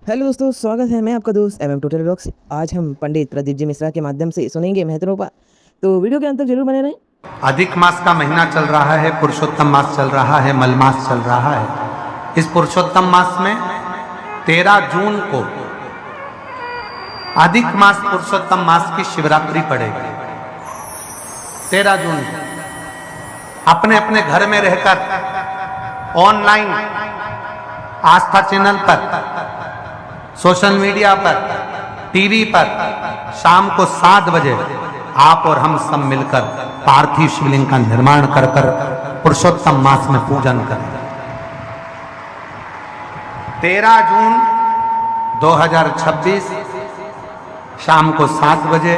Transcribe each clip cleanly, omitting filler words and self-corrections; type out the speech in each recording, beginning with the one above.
Hello दोस्तों, स्वागत है। मैं आपका दोस्त टोटल व्लॉग्स। आज हम पंडित प्रदीप जी मिश्रा के माध्यम से सुनेंगे महत्रोपा, तो वीडियो के अंत तक जरूर बने रहें। अधिक मास का महीना चल रहा है, पुरुषोत्तम मास चल रहा है, मलमास चल रहा है। इस पुरुषोत्तम मास में 13 जून को अधिक मास पुरुषोत्तम मास की शिवरात्रि पड़ेगी। 13 जून अपने अपने घर में रहकर ऑनलाइन आस्था चैनल पर, सोशल मीडिया पर, टीवी पर शाम को 7 बजे आप और हम सब मिलकर पार्थिव शिवलिंग का निर्माण कर पुरुषोत्तम मास में पूजन करें। 13 जून 2026 शाम को 7 बजे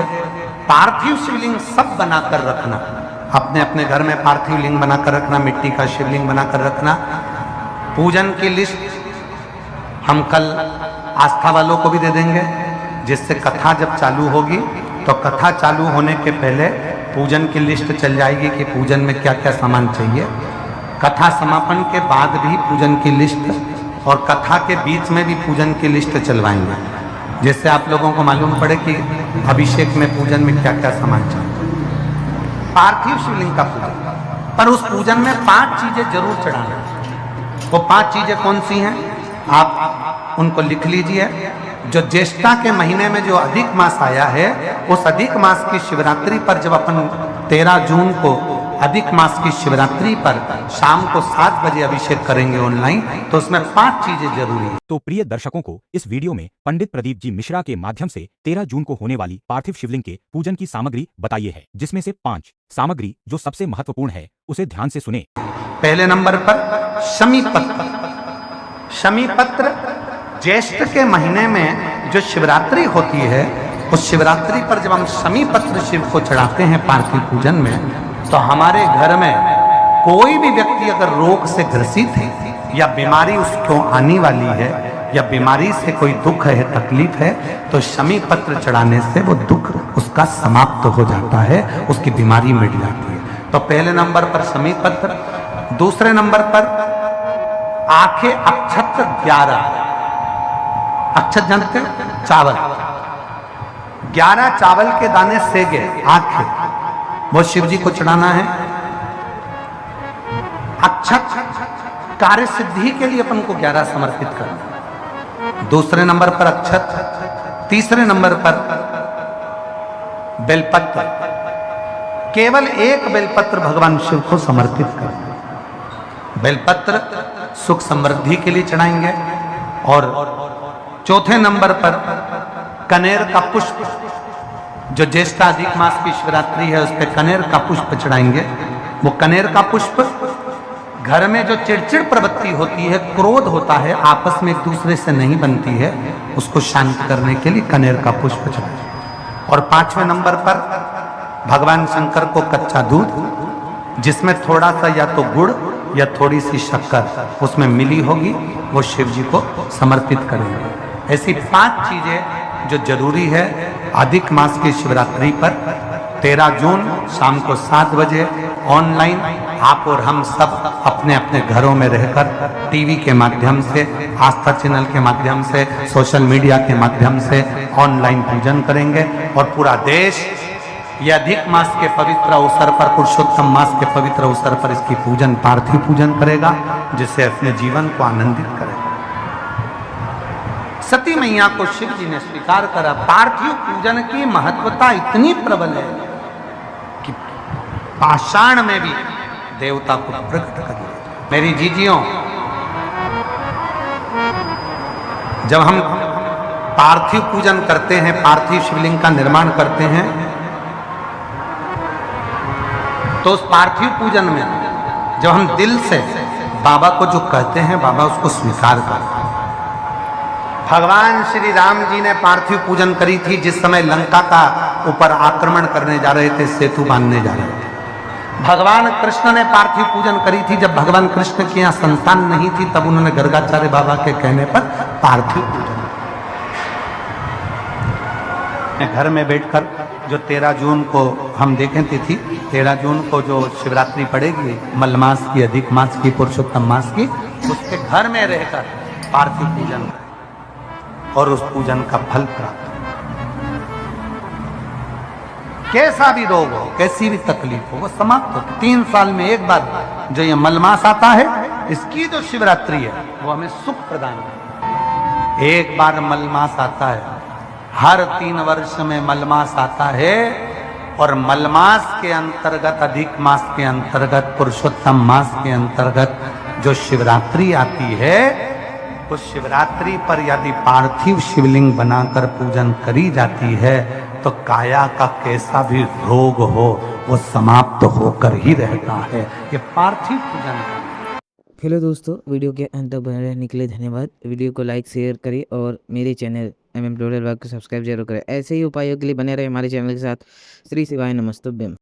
पार्थिव शिवलिंग सब बनाकर रखना। अपने अपने घर में पार्थिव लिंग बनाकर रखना, मिट्टी का शिवलिंग बनाकर रखना। पूजन की लिस्ट हम कल आस्था वालों को भी दे देंगे, जिससे कथा जब चालू होगी तो कथा चालू होने के पहले पूजन की लिस्ट चल जाएगी कि पूजन में क्या क्या सामान चाहिए। कथा समापन के बाद भी पूजन की लिस्ट और कथा के बीच में भी पूजन की लिस्ट चलवाएंगे, जिससे आप लोगों को मालूम पड़े कि अभिषेक में पूजन में क्या क्या सामान चाहिए। पार्थिव शिवलिंग का पूजन, पर उस पूजन में 5 चीजें जरूर चढ़ाना। वो 5 चीजें कौन सी हैं आप उनको लिख लीजिए। जो ज्येष्ठा के महीने में जो अधिक मास आया है, उस अधिक मास की शिवरात्रि पर जब अपन 13 जून को अधिक मास की शिवरात्रि पर शाम को 7 बजे अभिषेक करेंगे ऑनलाइन, तो उसमें 5 चीजें जरूरी है। तो प्रिय दर्शकों को इस वीडियो में पंडित प्रदीप जी मिश्रा के माध्यम से 13 जून को होने वाली पार्थिव शिवलिंग के पूजन की सामग्री बताइए है, जिसमें से 5 सामग्री जो सबसे महत्वपूर्ण है उसे ध्यान से सुने। पहले नंबर पर शमी पत्र। शमी पत्र ज्येष्ठ के महीने में जो शिवरात्रि होती है, उस शिवरात्रि पर जब हम शमी पत्र शिव को चढ़ाते हैं पार्थिव पूजन में, तो हमारे घर में कोई भी व्यक्ति अगर रोग से ग्रसित है या बीमारी उसको आने वाली है या बीमारी से कोई दुख है, तकलीफ है, तो शमी पत्र चढ़ाने से वो दुख उसका समाप्त हो जाता है, उसकी बीमारी मिट जाती है। तो पहले नंबर पर शमी पत्र। दूसरे नंबर पर आंखें अक्षत 11। अक्षत जानते हैं? चावल 11 चावल के दाने सेगे आंखें, वो शिव जी को चढ़ाना है। अक्षत कार्य सिद्धि के लिए अपन को 11 समर्पित करना। दूसरे नंबर पर अक्षत। तीसरे नंबर पर बेलपत्र। केवल 1 बेलपत्र भगवान शिव को समर्पित करना। बेलपत्र सुख समृद्धि के लिए चढ़ाएंगे। और चौथे नंबर पर कनेर का पुष्प, जो ज्येष्ठा अधिक मास की शिवरात्रि है, उस पर कनेर का पुष्प चढ़ाएंगे। वो कनेर का पुष्प घर में जो चिड़चिड़ प्रवृत्ति होती है, क्रोध होता है, आपस में एक दूसरे से नहीं बनती है, उसको शांत करने के लिए कनेर का पुष्प चढ़ाएंगे। और 5वें नंबर पर भगवान शंकर को कच्चा दूध, जिसमें थोड़ा सा या तो गुड़ या थोड़ी सी शक्कर उसमें मिली होगी, वो शिव जी को समर्पित करेंगे। ऐसी 5 चीजें जो जरूरी है अधिक मास की शिवरात्रि पर 13 जून शाम को 7 बजे ऑनलाइन आप और हम सब अपने अपने घरों में रहकर टीवी के माध्यम से, आस्था चैनल के माध्यम से, सोशल मीडिया के माध्यम से ऑनलाइन पूजन करेंगे। और पूरा देश ये अधिक मास के पवित्र अवसर पर, पुरुषोत्तम मास के पवित्र अवसर पर इसकी पूजन, पार्थिव पूजन करेगा, जिससे अपने जीवन को आनंदित करेगा। सती मैया को शिव जी ने स्वीकार करा। पार्थिव पूजन की महत्वता इतनी प्रबल है कि पाषाण में भी देवता को प्रकट कर दिया। मेरी जीजियों, जब हम पार्थिव पूजन करते हैं, पार्थिव शिवलिंग का निर्माण करते हैं, तो उस पार्थिव पूजन में जब हम दिल से बाबा को जो कहते हैं, बाबा उसको स्वीकार करते हैं। भगवान श्री राम जी ने पार्थिव पूजन करी थी जिस समय लंका का ऊपर आक्रमण करने जा रहे थे, सेतु बांधने जा रहे थे। भगवान कृष्ण ने पार्थिव पूजन करी थी जब भगवान कृष्ण की यहाँ संतान नहीं थी, तब उन्होंने गर्गाचार्य बाबा के कहने पर पार्थिव पूजन। घर में बैठकर जो 13 जून को हम देखें तिथि, 13 जून को जो शिवरात्रि पड़ेगी, मलमास की, अधिक मास की, पुरुषोत्तम मास की, उसके घर में रहकर पार्थिव पूजन। और उस पूजन का फल प्राप्त हो। कैसा भी रोग हो, कैसी भी तकलीफ हो, वो समाप्त होती। 3 साल में एक बार जो ये मलमास आता है, इसकी जो शिवरात्रि है वो हमें सुख प्रदान करती है। एक बार मलमास आता है, हर 3 वर्ष में मलमास आता है, और मलमास के अंतर्गत, अधिक मास के अंतर्गत, पुरुषोत्तम मास के अंतर्गत जो शिवरात्रि आती है, उस शिवरात्रि पर यदि पार्थिव शिवलिंग बनाकर पूजन करी जाती है तो काया का कैसा भी रोग हो वो समाप्त होकर ही रहता है। ये पार्थिव पूजन है। हेलो दोस्तों, वीडियो के अंत तक बने रहने के लिए धन्यवाद। वीडियो को लाइक शेयर करें और मेरे चैनल टोटल वर्क को सब्सक्राइब जरूर करें। ऐसे ही उपायों के लिए बने रहे हमारे चैनल के साथ। श्री शिवाय नमस्तुभ्यम।